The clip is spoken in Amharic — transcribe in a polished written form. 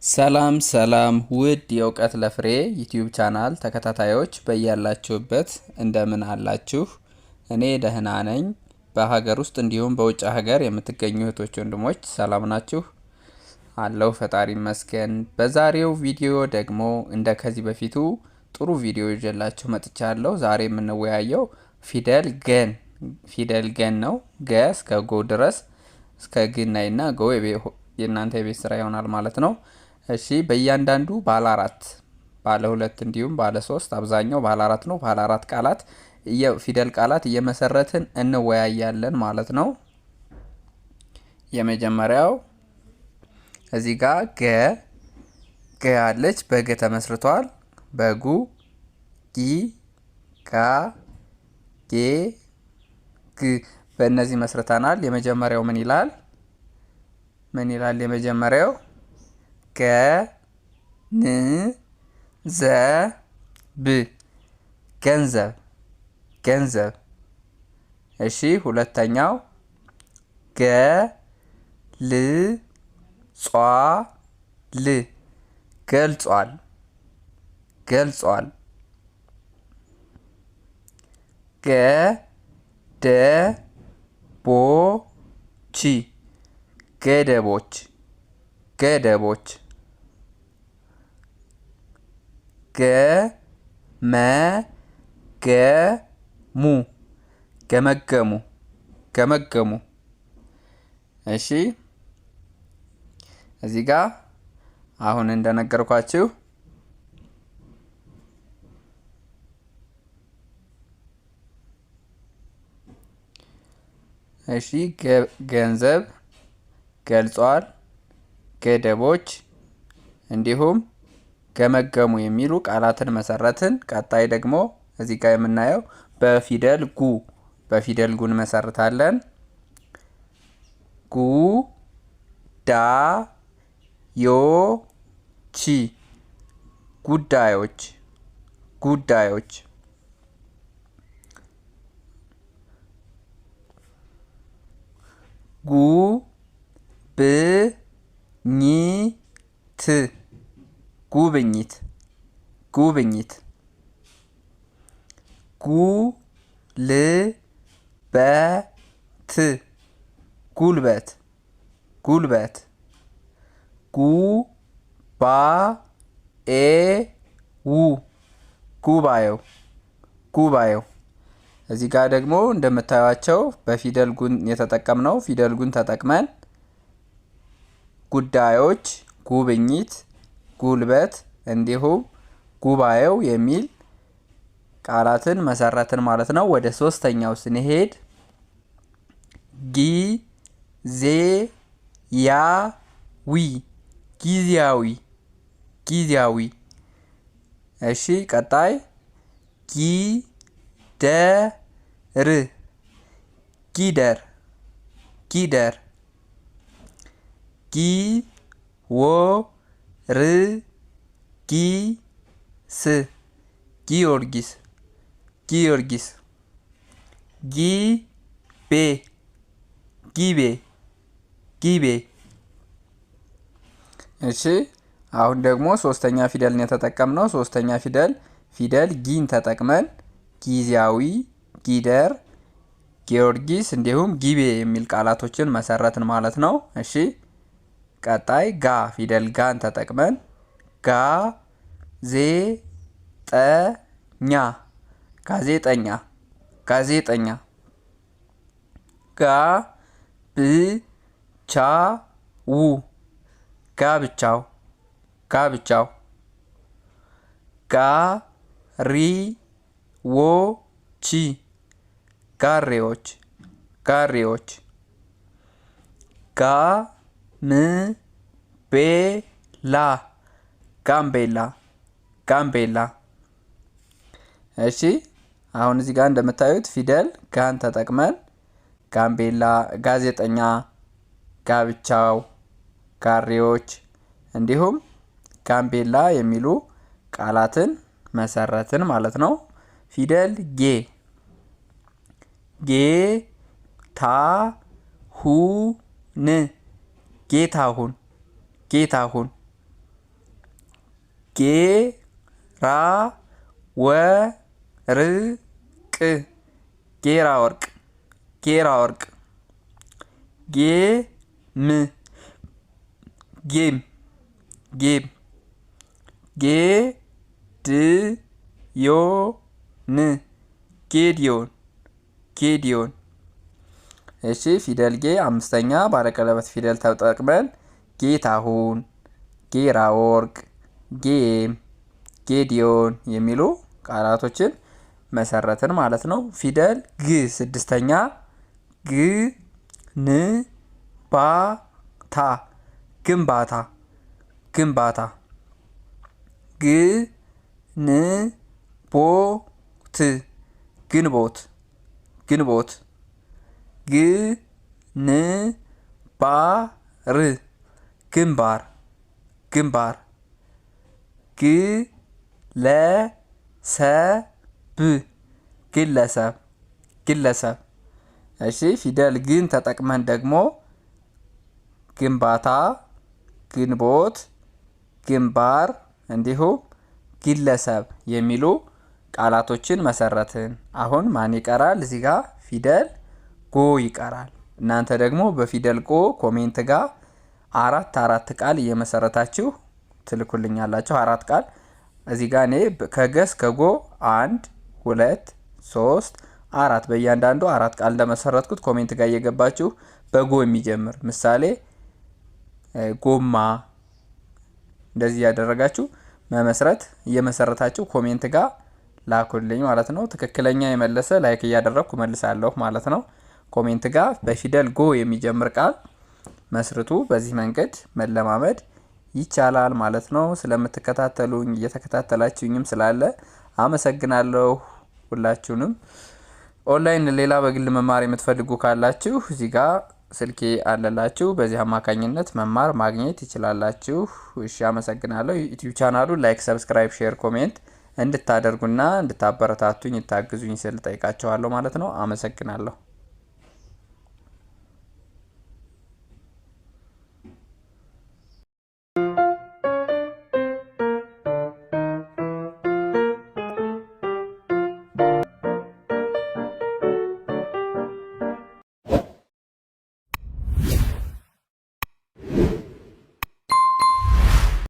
ሰላም ሰላም ውድ የእውቀት ለፍሬ ዩቲዩብ ቻናል ተከታታዮች በያላችሁበት እንደምን አላችሁ? እኔ ደህና ነኝ። በሀገር ውስጥ እንዲሁም በውጭ ሀገር የምትገኙ እህቶች ወንድሞች ሰላም ናችሁ? አለው ፈጣሪ ይመስገን። በዛሬው ቪዲዮ ደግሞ እንደ ከዚህ በፊቱ ጥሩ ቪዲዮ ይዤላችሁ መጥቻለሁ። ዛሬ የምንወያየው ፊደል ገን ነው። ገ እስከ ጎ ድረስ እስከ ግናይና ጎ የእናንተ የቤት ስራ ይሆናል ማለት ነው። እሺ በእያንዳንዱ ባለ 4 ባለ 2 እንዲሁም ባለ 3 አብዛኛው ባለ 4 ነው። ባለ 4 ቃላት የፊደል ቃላት እየመሰረትን እንወያያለን ማለት ነው። የመጀመሪያው እዚህ ጋር ገ አለች። በገ ተመስርቷል። በጉ ጊ ጋ ጌ ግ በእነዚህ መስርተናል። የመጀመሪያው ምን ይላል? የመጀመሪያው ገንዘብ። እሺ ሁለተኛው ገልጿል። ገደቦች ገመገሙ። እሺ እዚህ ጋር አሁን እንደነገርኳችሁ እሺ ገንዘብ፣ ገልጿል፣ ገደቦች እንዲሁም ገመገሙ የሚሉ ቃላትን መሰረትን። ቀጣይ ደግሞ እዚህ ጋር የምናየው በፊደል ጉን መሰረታለን። ጉዳዮች ጉብኝት ጉልበት ጉባኤው እዚህ ጋር ደግሞ እንደምታዩቸው በፊደል ጉን የተጠቀምነው ፊደል ጉን ተጠቅመን ጉዳዮች፣ ጉብኝት፣ ጉልበት እንዲሁም ጉባኤው የሚል ቃላትን መሰረትን ማለት ነው። ወደ ሶስተኛው ስንሄድ ጊዜያዊ። እሺ ቀጣይ ጊደር ጊዮርጊስ ጊቤ። እሺ አሁን ደግሞ ሶስተኛ ፊደልን የተጠቀምነው ሶስተኛ ፊደል ጊን ተጠቅመን ጊዜያዊ፣ ጊደር፣ ጊዮርጊስ እንዲሁም ጊቤ የሚል ቃላቶችን መሰረትን ማለት ነው። እሺ ቀጣይ ፊደል ጋን ተጠቅመን ጋዜጠኛ ጋብቻው ጋሬዎች ጋምቤላ። እሺ አሁን እዚህ ጋር እንደምታዩት ፊደል ጋን ተጠቅመን ጋምቤላ፣ ጋዜጠኛ፣ ጋብቻው፣ ጋሬዎች እንዲሁም ጋምቤላ የሚሉ ቃላትን መሰረትን ማለት ነው። ፊደል ጌታሁን ጌራወርቅ ጌራወርቅ ጌራወርቅ ጌም ጌም ጌም ጌድዮን ጌዲዮን ጌዲዮን። እሺ ፊደል ጌ አምስተኛ ባለቀለበት ፊደል ተጠቅመን ጌታሁን፣ ጌራወርቅ፣ ጌም፣ ጌዲዮን የሚሉ ቃላቶችን መሰረትን ማለት ነው። ፊደል ግ ስድስተኛ ግንባታ ግንባታ ግንባታ ግንቦት ግንቦት ግንቦት ግንባር ግንባር ግንባር ግለሰብ ግለሰብ ግለሰብ። እሺ ፊደል ግን ተጠቅመን ደግሞ ግንባታ፣ ግንቦት፣ ግንባር እንዲሁም ግለሰብ የሚሉ ቃላቶችን መሰረትን። አሁን ማን ይቀራል? እዚህ ጋር ፊደል ጎ ይቀራል። እናንተ ደግሞ በፊደል ጎ ኮሜንት ጋር አራት ቃል እየመሰረታችሁ ትልኩልኛላችሁ። 4 ቃል እዚህ ጋር እኔ ከገስ ከጎ 1 2 3 4 በእያንዳንዱ 4 ቃል እንደመሰረትኩት ኮሜንት ጋር እየገባችሁ በጎ የሚጀምር ምሳሌ ጎማ እንደዚህ ያደረጋችሁ መመስረት እየመሰረታችሁ ኮሜንት ጋር ላኩልኝ ማለት ነው። ትክክለኛ የመለሰ ላይክ እያደረግኩ መልሳለሁ ማለት ነው። ኮሜንት ጋር በፊደል ጎ የሚጀምር ቃል መስርቱ። በዚህ መንገድ መለማመድ ይቻላል ማለት ነው። ስለምትከታተሉኝ እየተከታተላችሁኝም ስላለ አመሰግናለሁ ሁላችሁንም። ኦንላይን ሌላ በግል መማር የምትፈልጉ ካላችሁ እዚህ ጋር ስልኬ አለላችሁ። በዚህ አማካኝነት መማር ማግኘት ይችላላችሁ። እሺ አመሰግናለሁ። ዩቲዩብ ቻናሉን ላይክ፣ ሰብስክራይብ፣ ሼር፣ ኮሜንት እንድታደርጉና እንድታበረታቱኝ ይታግዙኝ ስል ጠይቃችኋለሁ ማለት ነው። አመሰግናለሁ።